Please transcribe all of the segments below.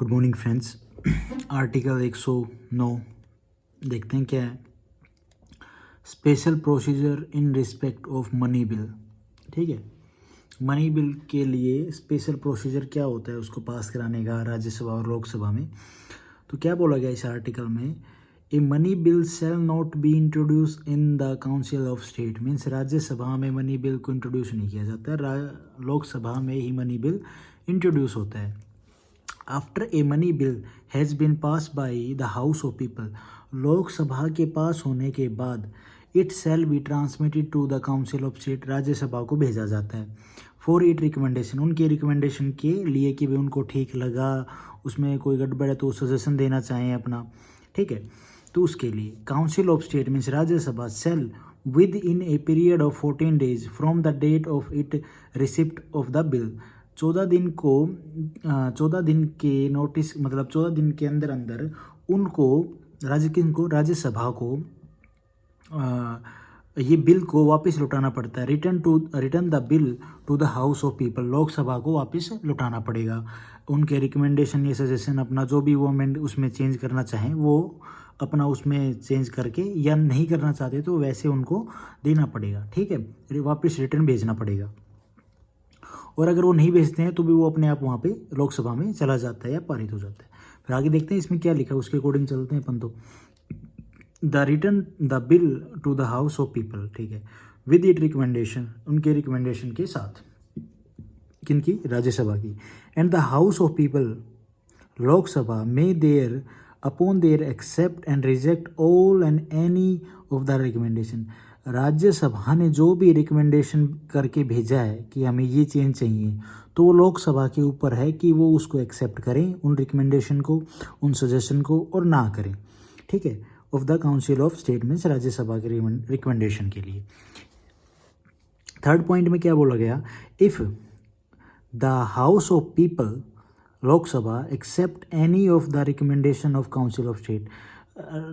Good morning friends. Article 109 देखते हैं क्या है। Special procedure in respect of money bill. ठीक है, मनी बिल के लिए स्पेशल प्रोसीजर क्या होता है उसको पास कराने का राज्यसभा और लोकसभा में। तो क्या बोला गया इस आर्टिकल में, a money bill shall not be introduce in the council of state. Means Rajya Sabha में मनी बिल को इंट्रोड्यूस नहीं किया जाता है, लोकसभा में ही मनी बिल इंट्रोड्यूस होता है। After a money bill has been pass by the house of people, Lok Sabha के पास होने के बाद it shall be transmitted to the council of state, Rajya Sabha को भेजा जाता है फॉर इट रिकमेंडेशन, उनके रिकमेंडेशन के लिए कि भाई उनको ठीक लगा, उसमें कोई गड़बड़ है तो सजेशन देना चाहें अपना। ठीक है, तो उसके लिए council of state means Rajya Sabha shall within a period of 14 days from the date of it receipt of the bill, 14 दिन के नोटिस मतलब 14 दिन के अंदर अंदर उनको राज्यसभा को ये बिल को वापस लौटाना पड़ता है। Return the bill to the house of people, Lok Sabha को वापस लौटाना पड़ेगा। उनके रिकमेंडेशन या सजेशन अपना जो भी वो अमेंड उसमें चेंज करना चाहें वो अपना उसमें चेंज करके, या नहीं करना चाहते तो वैसे उनको देना पड़ेगा। ठीक है, वापस रिटर्न भेजना पड़ेगा। और अगर वो नहीं भेजते हैं तो भी वो अपने आप वहाँ पे लोकसभा में चला जाता है या पारित हो जाता है। फिर आगे देखते हैं इसमें क्या लिखा है, उसके अकॉर्डिंग चलते हैं अपन। तो the return the bill to the house of People, ठीक है, विद इट रिकमेंडेशन, उनके रिकमेंडेशन के साथ, किनकी, राज्यसभा की। And the house of people, Lok Sabha में there upon there accept and reject all and any of the recommendation, Rajya Sabha ने जो भी रिकमेंडेशन करके भेजा है कि हमें ये चेंज चाहिए, तो वो लोकसभा के ऊपर है कि वो उसको एक्सेप्ट करें, उन रिकमेंडेशन को, उन सजेशन को, और ना करें। ठीक है, of the council of state means Rajya Sabha के रिकमेंडेशन के लिए। थर्ड पॉइंट में क्या बोला गया, if the house of people, Lok Sabha, accept any of the recommendation of council of state,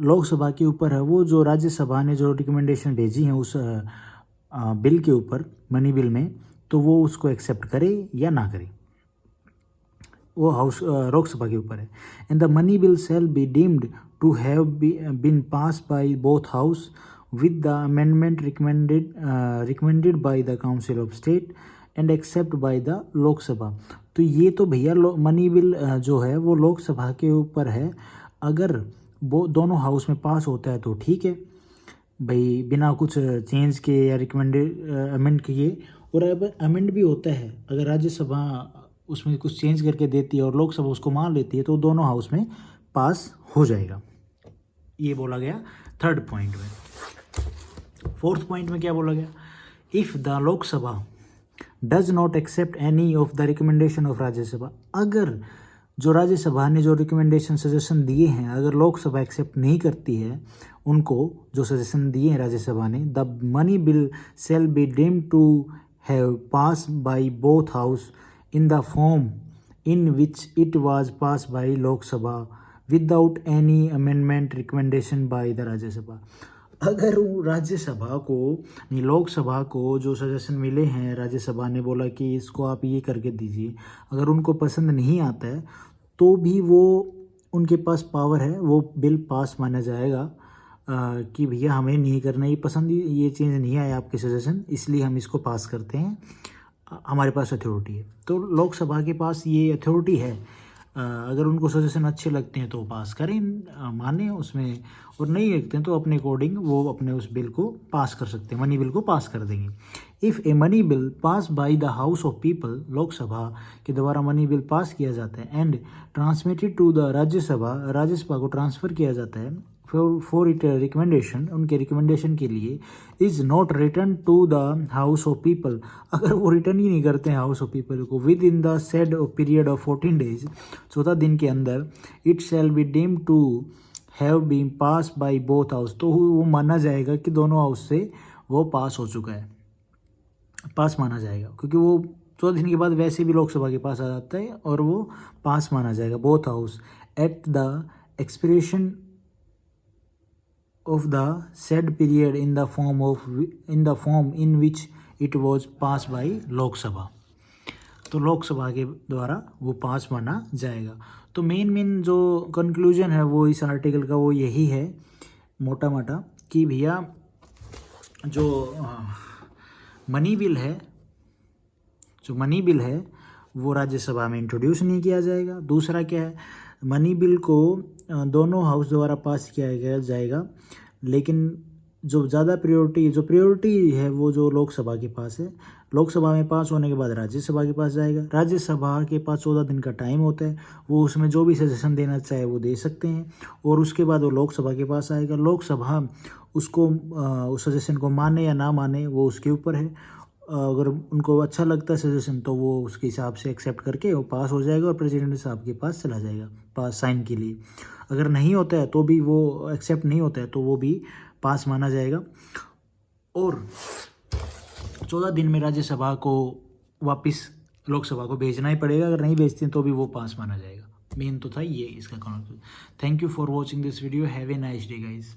Lok Sabha के ऊपर है वो जो राज्यसभा ने जो रिकमेंडेशन भेजी हैं उस बिल के ऊपर, मनी बिल में, तो वो उसको एक्सेप्ट करे या ना करे, वो हाउस लोकसभा के ऊपर है। And the money bill shall be deemed to have been pass by both house with the amendment recommended by the council of state and accept by the Lok Sabha. तो ये तो भैया मनी बिल जो है वो लोकसभा के ऊपर है, अगर वो दोनों हाउस में पास होता है तो ठीक है भाई, बिना कुछ चेंज के या रिकमेंडेड अमेंड किए। और अगर अमेंड भी होता है, अगर राज्यसभा उसमें कुछ चेंज करके देती है और लोकसभा उसको मान लेती है, तो दोनों हाउस में पास हो जाएगा। ये बोला गया थर्ड पॉइंट में। फोर्थ पॉइंट में क्या बोला गया, if the Lok Sabha does not accept any of the recommendation of Rajya Sabha, अगर जो राज्यसभा ने जो रिकमेंडेशन सजेशन दिए हैं, अगर लोकसभा एक्सेप्ट नहीं करती है उनको जो सजेशन दिए हैं राज्यसभा ने, the money bill shall be deemed to have pass by both house in the form in which it was pass by Lok Sabha without any amendment recommendation by the Rajya Sabha. अगर राज्यसभा को नहीं, लोकसभा को जो सजेशन मिले हैं, राज्यसभा ने बोला कि इसको आप ये करके दीजिए, अगर उनको पसंद नहीं आता है तो भी वो उनके पास पावर है, वो बिल पास माना जाएगा कि भैया हमें नहीं करना, ये पसंद, ये चेंज नहीं आया आपके सजेशन, इसलिए हम इसको पास करते हैं, हमारे पास अथॉरिटी है। तो लोकसभा के पास ये अथॉरिटी है, अगर उनको सजेशन अच्छे लगते हैं तो पास करें, माने उसमें, और नहीं लगते हैं तो अपने अकॉर्डिंग वो अपने उस बिल को पास कर सकते हैं, मनी बिल को पास कर देंगे। If a money bill pass by the house of people, Lok Sabha के द्वारा मनी बिल पास किया जाता है, and transmitted to the Rajya Sabha, Rajya Sabha को ट्रांसफ़र किया जाता है फॉर इट रिकमेंडेशन, उनके रिकमेंडेशन के लिए, is not return to the house of people, अगर वो रिटर्न ही नहीं करते हैं हाउस ऑफ पीपल को within the said period of 14 days, 14 दिन के अंदर, it shall be deemed to have been pass by both house, तो वो माना जाएगा कि दोनों हाउस से वो पास हो चुका है, पास माना जाएगा, क्योंकि वो 14 दिन के बाद वैसे भी लोकसभा के पास आ जाता है और वो पास माना जाएगा, both house, at the expiration of the said period in the form in which it was passed by Lok Sabha। तो लोकसभा के द्वारा वो पास माना जाएगा। तो मेन जो कंक्लूजन है वो इस आर्टिकल का वो यही है मोटा मोटा कि भैया जो मनी बिल है वो राज्यसभा में इंट्रोड्यूस नहीं किया जाएगा। दूसरा क्या है, मनी बिल को दोनों हाउस द्वारा पास किया जाएगा, लेकिन जो ज़्यादा प्रायोरिटी है वो जो लोकसभा के पास है। लोकसभा में पास होने के बाद राज्यसभा के पास जाएगा। राज्यसभा के पास 14 दिन का टाइम होता है, वो उसमें जो भी सजेशन देना चाहे वो दे सकते हैं, और उसके बाद वो लोकसभा के पास आएगा। लोकसभा उसको उस सजेशन को माने या ना माने वो उसके ऊपर है। अगर उनको अच्छा लगता है सजेशन तो वो उसके हिसाब से एक्सेप्ट करके वो पास हो जाएगा और प्रेसिडेंट साहब के पास चला जाएगा पास साइन के लिए। अगर नहीं होता है तो भी वो एक्सेप्ट नहीं होता है तो वो भी पास माना जाएगा, और 14 दिन में राज्यसभा को वापस लोकसभा को भेजना ही पड़ेगा। अगर नहीं भेजते हैं तो भी वो पास माना जाएगा। मेन तो था ये इसका conclusion. Thank you for watching this video. Have a nice day guys.